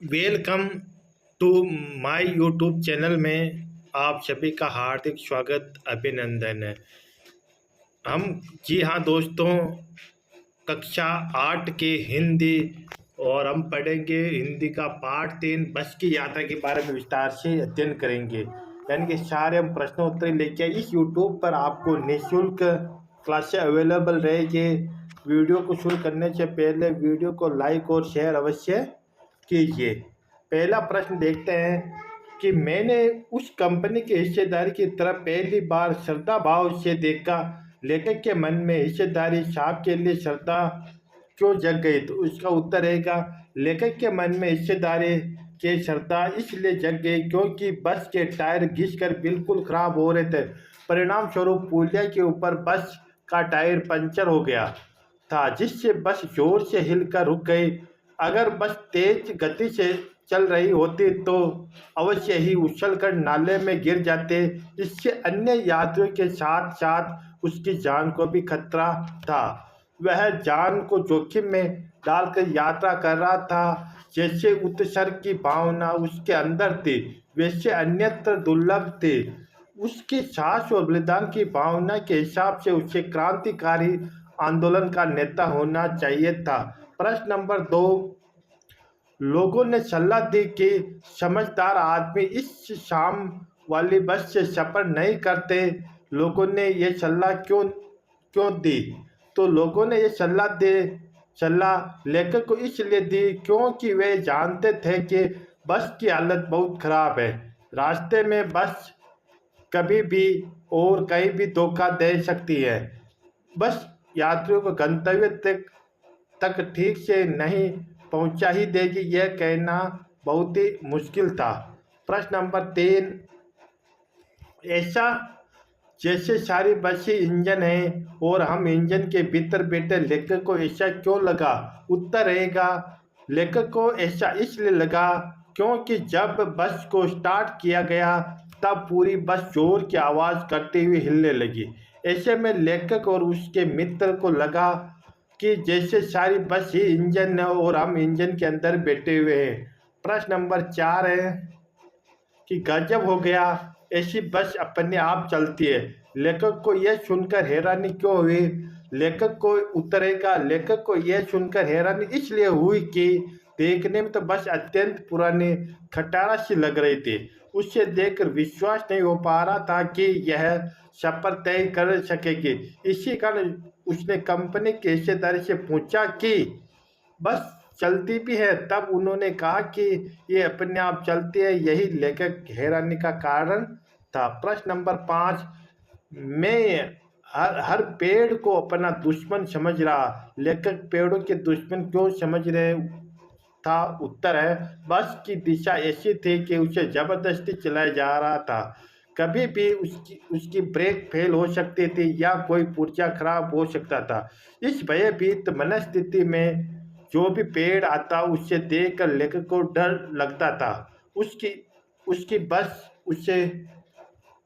Welcome to my YouTube channel में आप सभी का हार्दिक स्वागत अभिनंदन है। हम जी हाँ दोस्तों, कक्षा 8 के हिंदी और हम पढ़ेंगे हिंदी का पाठ 3 बस की यात्रा के बारे में विस्तार से अध्ययन करेंगे। यानी कि सारे हम प्रश्न उत्तर लेके इस यूट्यूब पर आपको निःशुल्क क्लासें अवेलेबल रहेगी। वीडियो को शुरू करने से पहले वीडियो को लाइक और शेयर अवश्य कीजिए। पहला प्रश्न देखते हैं कि मैंने उस कंपनी की हिस्सेदारी की तरफ पहली बार श्रद्धा भाव से देखा। लेखक के मन में हिस्सेदारी साहब के लिए श्रद्धा क्यों जग गई? तो उसका उत्तर रहेगा, लेखक के मन में हिस्सेदारी के श्रद्धा इसलिए जग गई क्योंकि बस के टायर घिसकर बिल्कुल खराब हो रहे थे। परिणाम स्वरूप पुलिया के ऊपर बस का टायर पंचर हो गया था, जिससे बस जोर से हिलकर रुक गई। अगर बस तेज गति से चल रही होती तो अवश्य ही उछलकर नाले में गिर जाते। इससे अन्य यात्रियों के साथ साथ उसकी जान को भी खतरा था। वह जान को जोखिम में डालकर यात्रा कर रहा था। जैसे उत्सर्ग की भावना उसके अंदर थी, वैसे अन्यत्र दुर्लभ थी। उसकी साहस और बलिदान की भावना के हिसाब से उसे क्रांतिकारी आंदोलन का नेता होना चाहिए था। प्रश्न नंबर 2, लोगों ने सलाह दी कि समझदार आदमी इस शाम वाली बस से सफ़र नहीं करते। लोगों ने ये सलाह क्यों क्यों दी? तो लोगों ने ये सलाह लेखक को इसलिए दी क्योंकि वे जानते थे कि बस की हालत बहुत ख़राब है। रास्ते में बस कभी भी और कहीं भी धोखा दे सकती है। बस यात्रियों को गंतव्य तक ठीक से नहीं पहुंचा ही देगी, यह कहना बहुत ही मुश्किल था। प्रश्न नंबर 3, ऐसा जैसे सारी बसें इंजन है और हम इंजन के भीतर बैठे, लेखक को ऐसा क्यों लगा? उत्तर रहेगा, लेखक को ऐसा इसलिए लगा क्योंकि जब बस को स्टार्ट किया गया तब पूरी बस जोर की आवाज़ करते हुए हिलने लगी। ऐसे में लेखक और उसके मित्र को लगा कि जैसे सारी बस ही इंजन है और हम इंजन के अंदर बैठे हुए हैं। प्रश्न नंबर 4 है कि गजब हो गया, ऐसी बस अपने आप चलती है। लेखक को यह सुनकर हैरानी क्यों हुई? लेखक को उतरेगा, लेखक को यह सुनकर हैरानी इसलिए हुई कि देखने में तो बस अत्यंत पुरानी खटारा सी लग रही थी। उसे देखकर विश्वास नहीं हो पा रहा था कि यह सफर तय कर सकेगी। इसी कारण उसने कंपनी के हिस्सेदारी से पूछा कि बस चलती भी है। तब उन्होंने कहा कि ये अपने आप चलती है। यही लेखक हैरानी का कारण था। प्रश्न नंबर 5, मैं हर पेड़ को अपना दुश्मन समझ रहा। लेखक पेड़ों के दुश्मन क्यों समझ रहे था? उत्तर है, बस की दिशा ऐसी थी कि उसे जबरदस्ती चलाया जा रहा था। कभी भी उसकी ब्रेक फेल हो सकती थी या कोई पुर्जा खराब हो सकता था। इस भयभीत मनस्थिति में जो भी पेड़ आता उसे देखकर लेखक को डर लगता था उसकी उसकी बस उससे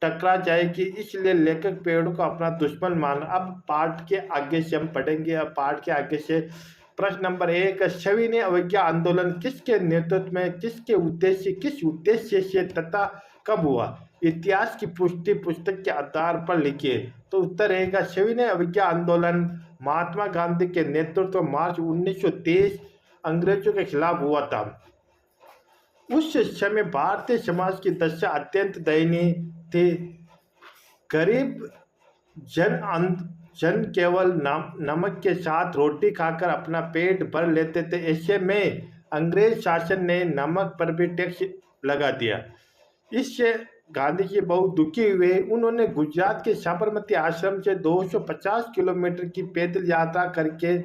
टकरा जाएगी। इसलिए लेखक पेड़ों को अपना दुश्मन मान। अब पाठ के आगे से हम पढ़ेंगे। अब पाठ के आगे से प्रश्न नंबर 1, सविनय अवज्ञा आंदोलन किसके नेतृत्व में, किस उद्देश्य से तथा कब हुआ? इतिहास की पुष्टि पुस्तक के आधार पर लिखिए। तो उत्तर रहेगा, सविनय अवज्ञा आंदोलन महात्मा गांधी के नेतृत्व मार्च 1923 अंग्रेजों के खिलाफ हुआ था। उस समय भारतीय समाज की दशा अत्यंत दयनीय थी। गरीब जन केवल नमक के साथ रोटी खाकर अपना पेट भर लेते थे। ऐसे में अंग्रेज शासन ने नमक पर भी टैक्स लगा दिया। इससे गांधी जी बहुत दुखी हुए। उन्होंने गुजरात के साबरमती आश्रम से 250 किलोमीटर की पैदल यात्रा करके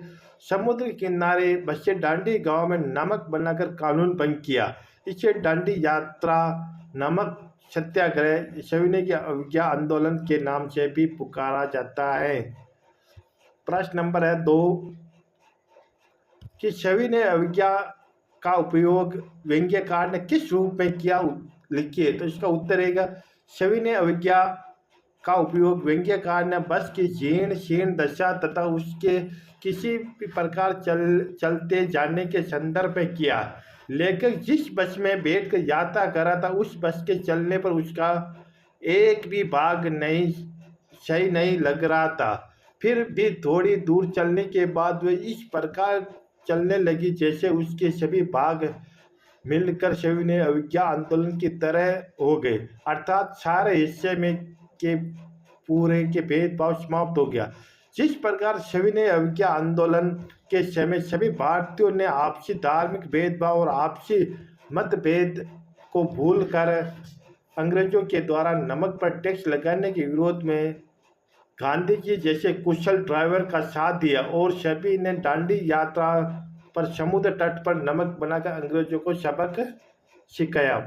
समुद्र किनारे बसे डांडी गांव में नमक बनाकर कानून भंग किया। इसे डांडी यात्रा, नमक सत्याग्रह, सविनय अवज्ञा आंदोलन के नाम से भी पुकारा जाता है। प्रश्न नंबर 2 कि सविनय अवज्ञा का उपयोग व्यंग्यकार ने किस रूप में किया? लिखिए। तो इसका उत्तर रहेगा, सविनय अवज्ञा का उपयोग व्यंग्यकार ने बस की जीर्ण शीर्ण दशा तथा उसके किसी भी प्रकार चलते जाने के संदर्भ में किया। लेकिन जिस बस में बैठकर यात्रा कर रहा था उस बस के चलने पर उसका एक भी भाग नहीं सही नहीं लग रहा था। फिर भी थोड़ी दूर चलने के बाद वह इस प्रकार चलने लगी जैसे उसके सभी भाग मिलकर सविनय अवज्ञा आंदोलन की तरह हो गए, अर्थात सारे हिस्से में के पूरे के भेदभाव समाप्त हो गया। जिस प्रकार सविनय अवज्ञा आंदोलन के समय सभी भारतीयों ने आपसी धार्मिक भेदभाव और आपसी मतभेद को भूलकर अंग्रेजों के द्वारा नमक पर टैक्स लगाने के विरोध में गांधी जी जैसे कुशल ड्राइवर का साथ दिया और सभी ने दांडी यात्रा पर समुद्र तट पर नमक बनाकर अंग्रेजों को सबक सिखाया।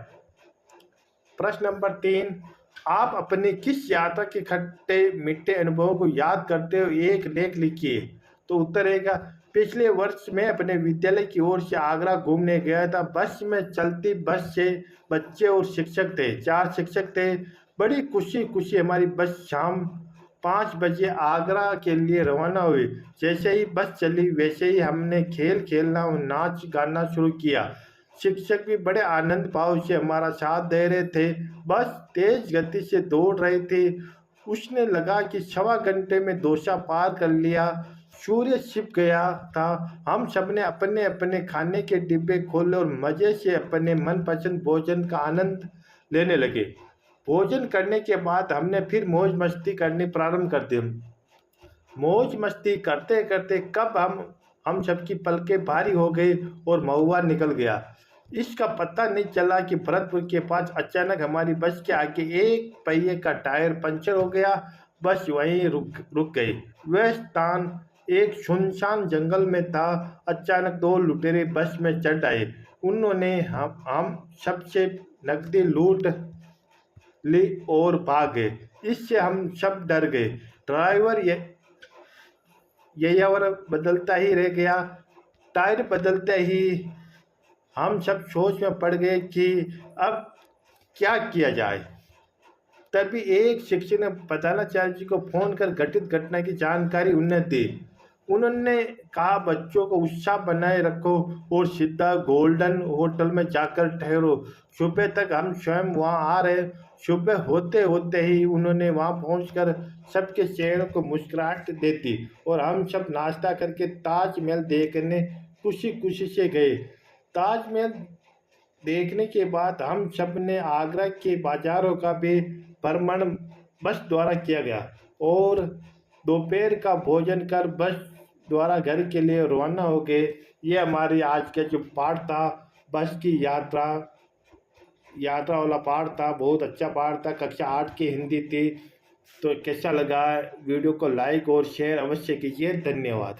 प्रश्न नंबर 3, आप अपनी किस यात्रा के खट्टे मीठे अनुभवों को याद करते हो एक लेख लिखिए। तो उत्तर रहेगा, पिछले वर्ष में अपने विद्यालय की ओर से आगरा घूमने गया था। बस में चलती बस से बच्चे और शिक्षक थे, 4 शिक्षक थे। बड़ी खुशी खुशी हमारी बस शाम 5 बजे आगरा के लिए रवाना हुई। जैसे ही बस चली वैसे ही हमने खेल खेलना और नाच गाना शुरू किया। शिक्षक भी बड़े आनंद भाव से हमारा साथ दे रहे थे। बस तेज गति से दौड़ रही थी। उसने लगा कि 1.25 घंटे में दोसा पार कर लिया। सूर्य छिप गया था। हम सबने अपने अपने खाने के डिब्बे खोले और मज़े से अपने मनपसंद भोजन का आनंद लेने लगे। भोजन करने के बाद हमने फिर मौज मस्ती करनी प्रारंभ कर दी। मौज मस्ती करते करते कब हम सबकी पलकें भारी हो गई और महुआ निकल गया। इसका पता नहीं चला कि भरतपुर के पास अचानक हमारी बस के आगे एक पहिए का टायर पंचर हो गया। बस वहीं रुक गई। वह स्थान एक सुनसान जंगल में था। अचानक 2 लुटेरे बस में चढ़ आए। उन्होंने हम सबसे नकदी लूट ली और भाग गए। इससे हम सब डर गए। ड्राइवर यावर बदलता ही रह गया। टायर बदलते ही हम सब सोच में पड़ गए कि अब क्या किया जाए। तभी एक शिक्षक ने प्रधानाचार्य जी को फोन कर घटित घटना की जानकारी उन्हें दी। उन्होंने कहा, बच्चों को उत्साह बनाए रखो और सीधा गोल्डन होटल में जाकर ठहरो। सुबह तक हम स्वयं वहां आ रहे। सुबह होते होते ही उन्होंने वहां पहुंचकर सबके चेहरों को मुस्कुराहट दे दी और हम सब नाश्ता करके ताजमहल देखने खुशी खुशी से गए। ताजमहल देखने के बाद हम सब ने आगरा के बाजारों का भी भ्रमण बस द्वारा किया गया और दोपहर का भोजन कर बस द्वारा घर के लिए रवाना हो गए। ये हमारी आज का जो पाठ था, बस की यात्रा वाला पाठ था। बहुत अच्छा पाठ था। कक्षा 8 की हिंदी थी। तो कैसा लगा वीडियो को लाइक और शेयर अवश्य कीजिए। धन्यवाद।